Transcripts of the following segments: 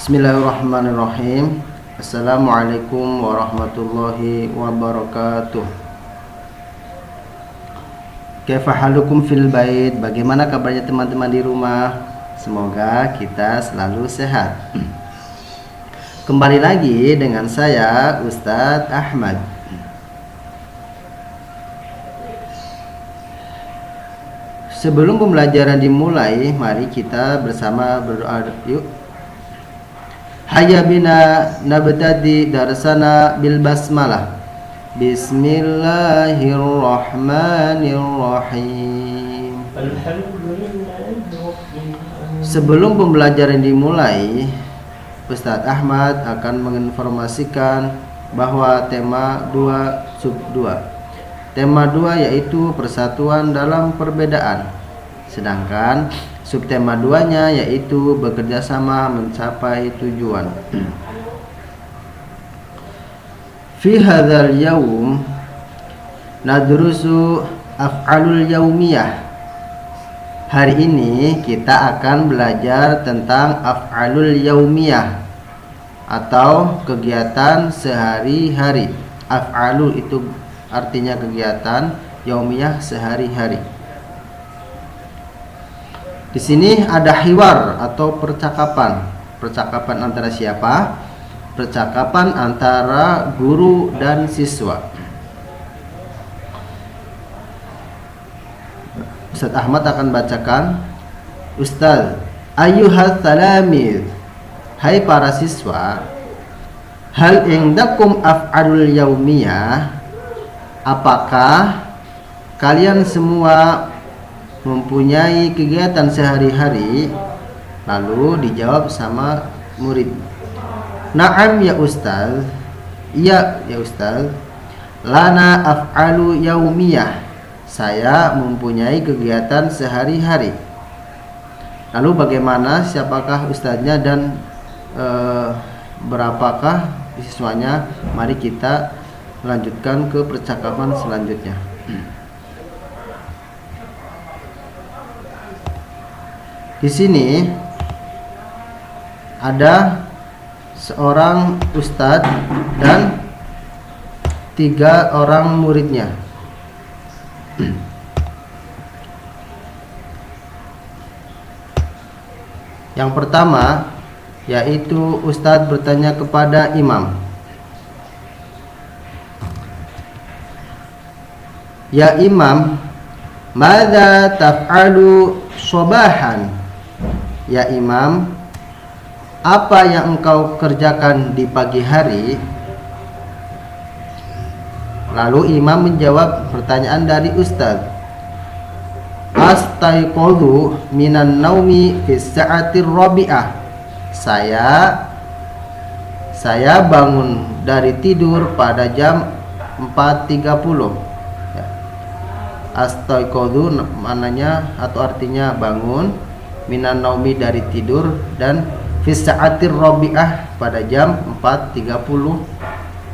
Bismillahirrahmanirrahim. Assalamualaikum warahmatullahi wabarakatuh. Kaifa halukum fil bait? Bagaimana kabarnya teman-teman di rumah? Semoga kita selalu sehat. Kembali lagi dengan saya Ustadz Ahmad. Sebelum pembelajaran dimulai, mari kita bersama berdoa yuk. Hayya bina nabtadi darsana bil basmalah. Bismillahirrahmanirrahim. Sebelum pembelajaran dimulai, Ustadz Ahmad akan menginformasikan bahwa tema 2 sub 2. Tema 2 yaitu persatuan dalam perbedaan. Sedangkan subtema 2-nya yaitu bekerja sama mencapai tujuan. Fi hadzal yaum nadrusu af'alul yaumiyah. Hari ini kita akan belajar tentang af'alul yaumiyah atau kegiatan sehari-hari. Af'alul itu artinya kegiatan, yaumiyah sehari-hari. Di sini ada hiwar atau percakapan. Percakapan antara siapa? Percakapan antara guru dan siswa. Ustadz Ahmad akan bacakan. Ustadz, ayyuhal talamid, hai para siswa, hal indakum af'alul yaumiyah, apakah kalian semua mempunyai kegiatan sehari-hari? Lalu dijawab sama murid. Na'am ya Ustaz. Iya ya Ustaz. Lana af'alu yaumiyah. Saya mempunyai kegiatan sehari-hari. Lalu bagaimana, siapakah ustaznya dan berapakah siswanya? Mari kita lanjutkan ke percakapan selanjutnya. Di sini ada seorang ustadz dan 3 orang muridnya. Yang pertama yaitu ustadz bertanya kepada imam. Ya imam, madza taf'alu sobahan? Ya imam, apa yang engkau kerjakan di pagi hari? Lalu imam menjawab pertanyaan dari ustaz. Astaiqadhu minan naumi fi sa'atir rabi'ah. Saya bangun dari tidur pada jam 4.30. Astaiqadhu maknanya atau artinya bangun, minan naumi dari tidur, dan fi sa'atir rabi'ah pada jam 4.30.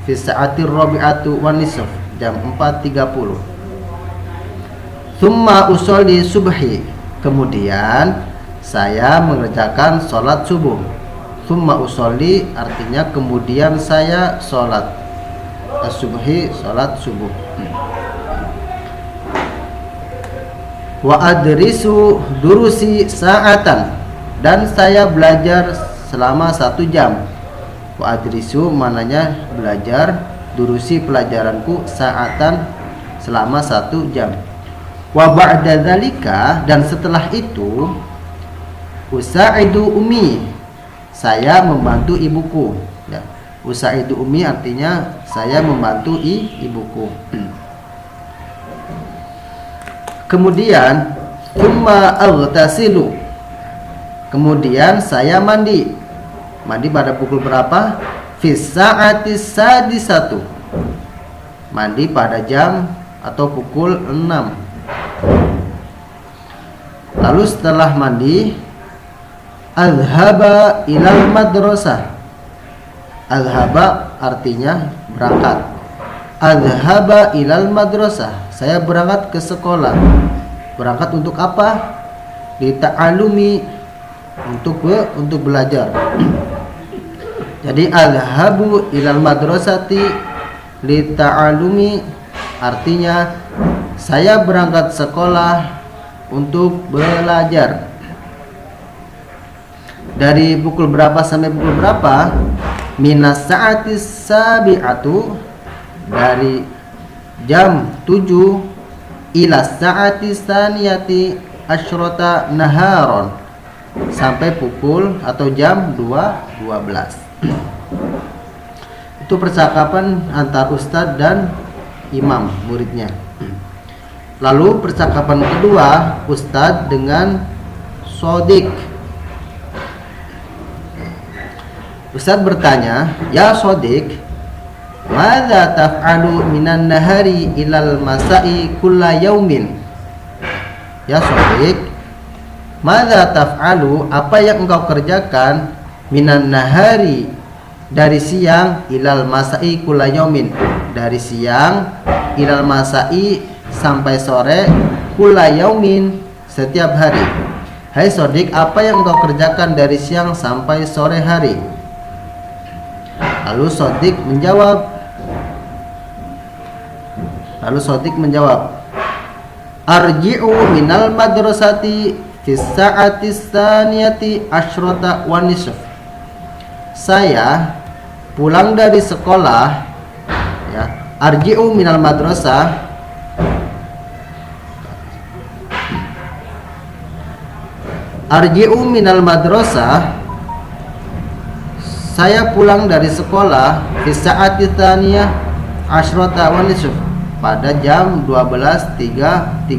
Fi sa'atir rabi'atu wan nisf, jam 4.30. Tsumma usolli subhi, kemudian saya mengerjakan sholat subuh. Tsumma usolli artinya kemudian saya sholat as-subhi, sholat subuh. Wa adrisu durusi sa'atan, dan saya belajar selama 1 jam. Wa adrisu mananya belajar, durusi pelajaranku, sa'atan selama 1 jam. Wa ba'da dzalika, dan setelah itu, usaidu ummi, saya membantu ibuku. Ya. Usaidu ummi artinya saya membantu ibuku. Kemudian tsumma aghtasilu, kemudian saya mandi. Mandi pada pukul berapa? Fi sa'ati sadisatu, mandi pada jam atau pukul 6. Lalu setelah mandi, azhaba ilal madrasah. Azhaba artinya berangkat. Azhaba ilal madrasah, saya berangkat ke sekolah. Berangkat untuk apa? Li ta'alumi, untuk belajar. Jadi adhabu ilal madrasati li ta'alumi, artinya saya berangkat sekolah untuk belajar. Dari pukul berapa sampai pukul berapa? Minas sa'atis sabi'atu, dari jam 7 ila sa'atis saniyati asyrota naharon, sampai pukul atau jam 12. Itu percakapan antar ustadz dan imam muridnya. Lalu percakapan kedua ustadz dengan sodik. Ustadz bertanya, ya sodik, madza taf'alu minan nahari ilal masai kulla yaumin? Ya sodik, madza taf'alu, apa yang engkau kerjakan, minan nahari, dari siang, ilal masai kulla yaumin, dari siang ilal masai, sampai sore, kulla yaumin, setiap hari. Hai sodik, apa yang engkau kerjakan dari siang sampai sore hari? Lalu sodik menjawab, arji'u minal madrasati fis sa'atis tsaniyati asyrota wa nisf. Saya pulang dari sekolah, ya, arji'u minal madrasah, arji'u minal madrasah, saya pulang dari sekolah fi sa'ati tsaniyah asyrota wa nisf, pada jam 12.30.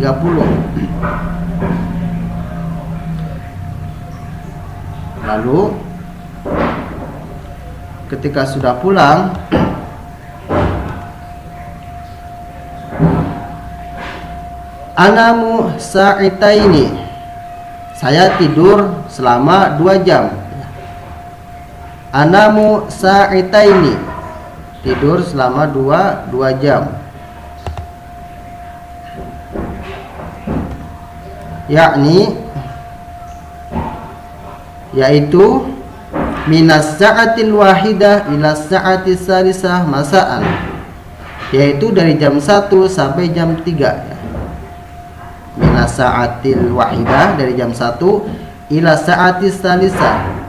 Lalu ketika sudah pulang, anamu sa'itaini, saya tidur selama 2 jam. Anamu sa'itaini, tidur selama 2 jam. Yakni, yaitu minas sa'atil wahidah ila sa'atis salisah masaan, yaitu dari jam 1 sampai jam 3. Minas sa'atil wahidah, dari jam 1 ila sa'atis salisah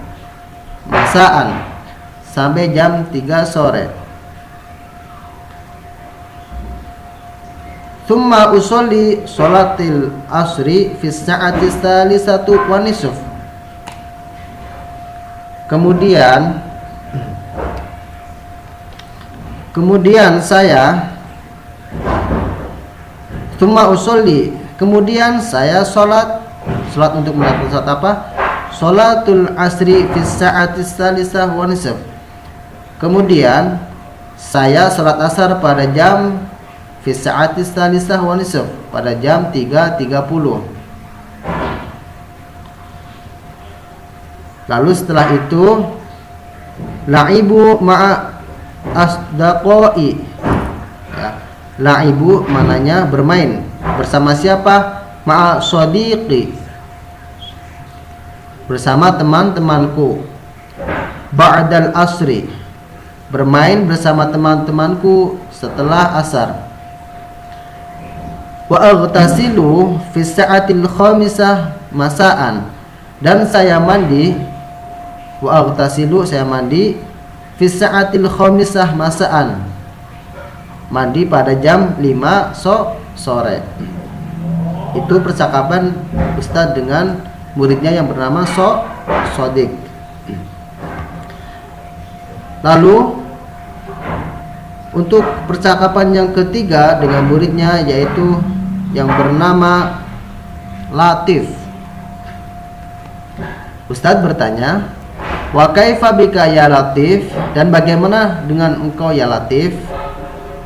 masaan, sampai jam 3 sore. Thumma usolli sholatil asri fi sa'atis salisatu wa nisf. Kemudian saya thumma usolli, kemudian saya sholat untuk melakukan sholat apa? Sholatul asri fi sa'atis salisah wa nisf. Kemudian saya sholat asar pada jam fi sa'atis salisah wa nisf, pada jam 3.30. Lalu setelah itu la'ibu ma'a asdaqai, ya, la'ibu mananya bermain bersama siapa? Ma'a shadiqi, bersama teman-temanku. Ba'dal asri, bermain bersama teman-temanku setelah asar. Wa aghtasilu fi sa'atil khamisah masaan, dan saya mandi, wa aghtasilu, saya mandi, fi sa'atil khamisah masaan, mandi pada jam 5 sore. Itu percakapan ustadz dengan muridnya yang bernama Sodik. Lalu untuk percakapan yang ketiga dengan muridnya, yaitu yang bernama Latif. Ustadz bertanya, wa kaifa bika ya Latif, dan bagaimana dengan engkau ya Latif?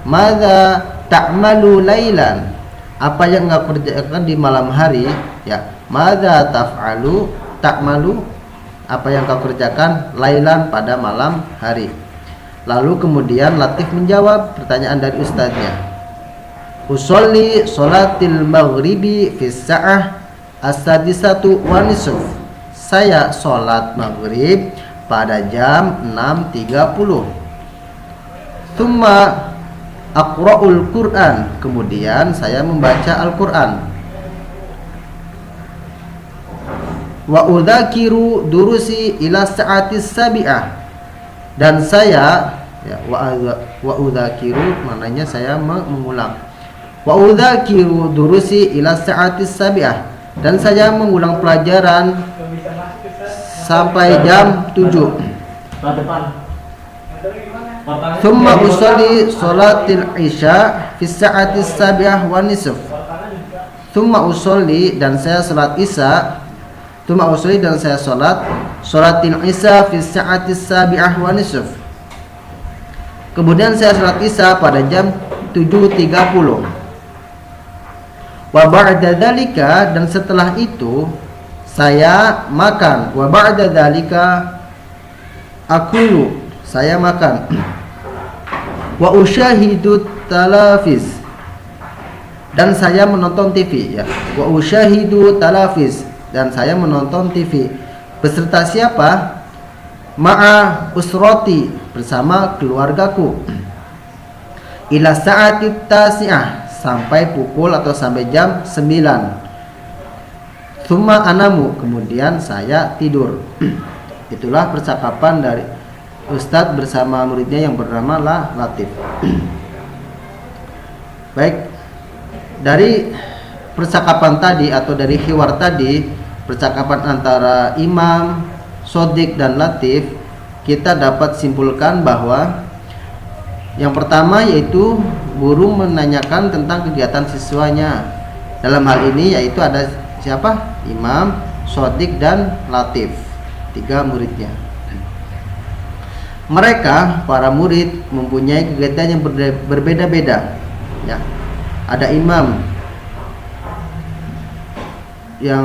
Madza ta'malu lailan, apa yang engkau kerjakan di malam hari? Ya, madza taf'alu ta'malu, apa yang kau kerjakan lailan, pada malam hari. Lalu kemudian Latif menjawab pertanyaan dari ustadznya, usolli sholatil maghribi fi sa'ah as-sadisatu wa nisf, saya sholat maghrib pada jam 6.30. Tsumma aqra'ul Qur'an, kemudian saya membaca Al-Qur'an. Wa udzakiru durusi ila sa'atis sabi'ah, dan saya ya, wa udzakiru maknanya saya mengulang. Wa udzakiru durusi ila sa'atis sabi'ah, dan saya mengulang pelajaran sampai jam 7. Tsumma usolli sholatil isya fi sa'atis sabi'ah wa nisf. Tsumma usolli, dan saya salat isya. Tsumma usolli, dan saya sholatil isya fi sa'atis sabi'ah wa nisf. Kemudian saya salat isya pada jam 7.30. Wa ba'da dzalika, dan setelah itu saya makan. Wa ba'da dzalika akulu, saya makan. Wa usyahidu talafiz, dan saya menonton TV ya. Wa usyahidu talafiz, dan saya menonton TV beserta siapa? Ma'a usrati, bersama keluargaku. Ila sa'atit tasi'ah, sampai pukul atau sampai jam 9. Tsumma anamu, kemudian saya tidur. Itulah percakapan dari Ustadz bersama muridnya yang bernama Latif. Baik, dari percakapan tadi atau dari hiwar tadi, percakapan antara Imam, Shodiq dan Latif, kita dapat simpulkan bahwa yang pertama yaitu guru menanyakan tentang kegiatan siswanya. Dalam hal ini yaitu ada siapa? Imam, Shodiq dan Latif, 3 muridnya. Mereka, para murid, mempunyai kegiatan yang berbeda-beda ya. Ada imam yang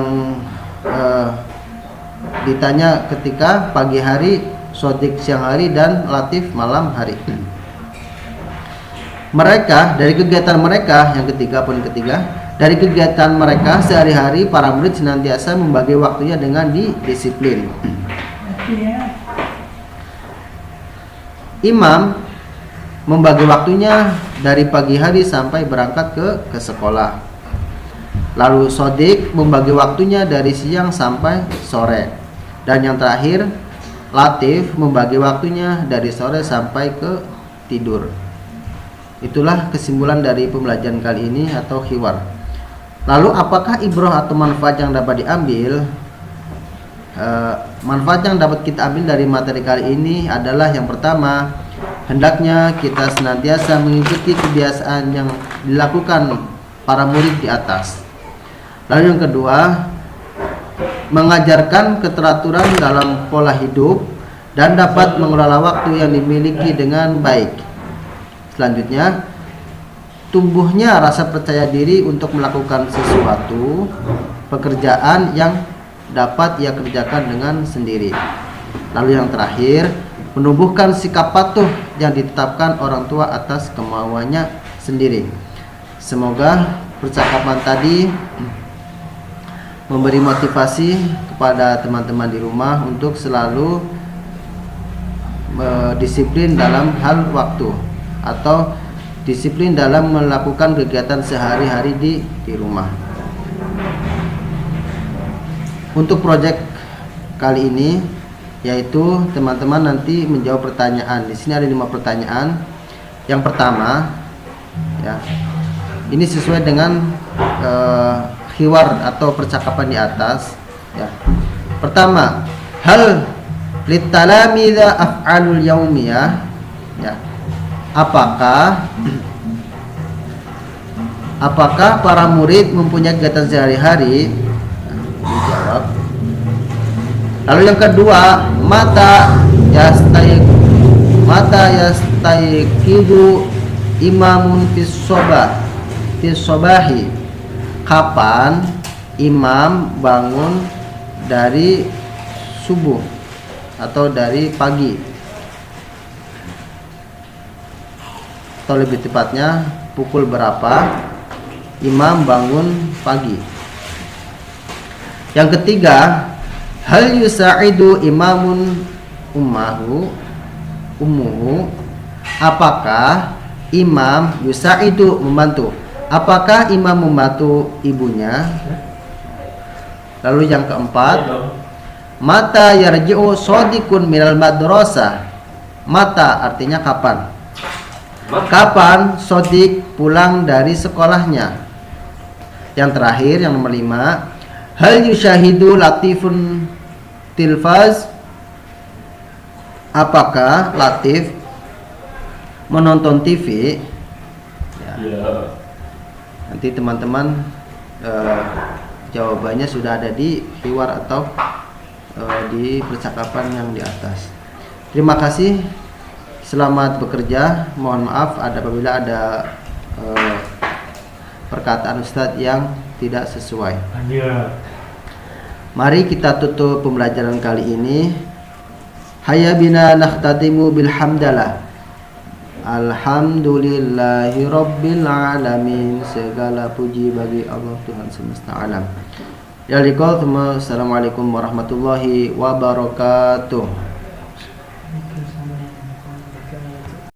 ditanya ketika pagi hari, Shodiq siang hari, dan Latif malam hari. Mereka, dari kegiatan mereka, yang ketiga, dari kegiatan mereka sehari-hari, para murid senantiasa membagi waktunya dengan disiplin. Imam membagi waktunya dari pagi hari sampai berangkat ke sekolah. Lalu Shodiq membagi waktunya dari siang sampai sore. Dan yang terakhir, Latif membagi waktunya dari sore sampai ke tidur. Itulah kesimpulan dari pembelajaran kali ini atau hiwar. Lalu apakah ibrah atau manfaat yang dapat diambil? Manfaat yang dapat kita ambil dari materi kali ini adalah yang pertama, hendaknya kita senantiasa mengikuti kebiasaan yang dilakukan para murid di atas. Lalu yang kedua, mengajarkan keteraturan dalam pola hidup dan dapat mengelola waktu yang dimiliki dengan baik. Selanjutnya, tumbuhnya rasa percaya diri untuk melakukan sesuatu pekerjaan yang dapat ia kerjakan dengan sendiri. Lalu yang terakhir, menumbuhkan sikap patuh yang ditetapkan orang tua atas kemauannya sendiri. Semoga percakapan tadi memberi motivasi kepada teman-teman di rumah untuk selalu disiplin dalam hal waktu atau disiplin dalam melakukan kegiatan sehari-hari di rumah. Untuk proyek kali ini yaitu teman-teman nanti menjawab pertanyaan. Di sini ada 5 pertanyaan. Yang pertama ya, ini sesuai dengan hiwar atau percakapan di atas ya. Pertama, hal litalamidza af'alul yaumiyah ya. Apakah para murid mempunyai kegiatan sehari-hari? Dijawab. Lalu yang kedua, mata yastayqidu imamun fis sobahi. Kapan imam bangun dari subuh atau dari pagi, atau lebih tepatnya pukul berapa imam bangun pagi. Yang ketiga, hal yusa'idu imamun ummuhu, apakah imam yusaidu membantu, apakah imam membantu ibunya. Lalu yang keempat, mata yarji'u shadiqun minal madrasah. Mata artinya kapan. Kapan shadiq pulang dari sekolahnya. Yang terakhir, yang nomor 5, hal yushahidu latifun tilfaz. Apakah Latif menonton TV? Ya. Nanti teman-teman jawabannya sudah ada di hiwar atau di percakapan yang di atas. Terima kasih. Selamat bekerja. Mohon maaf apabila ada perkataan Ustadz yang tidak sesuai. Mari kita tutup pembelajaran kali ini. Hayya bina nakhtatimu bilhamdalah. Alhamdulillahi rabbil alamin. Segala puji bagi Allah Tuhan semesta alam. Ya liqaul. Assalamualaikum warahmatullahi wabarakatuh.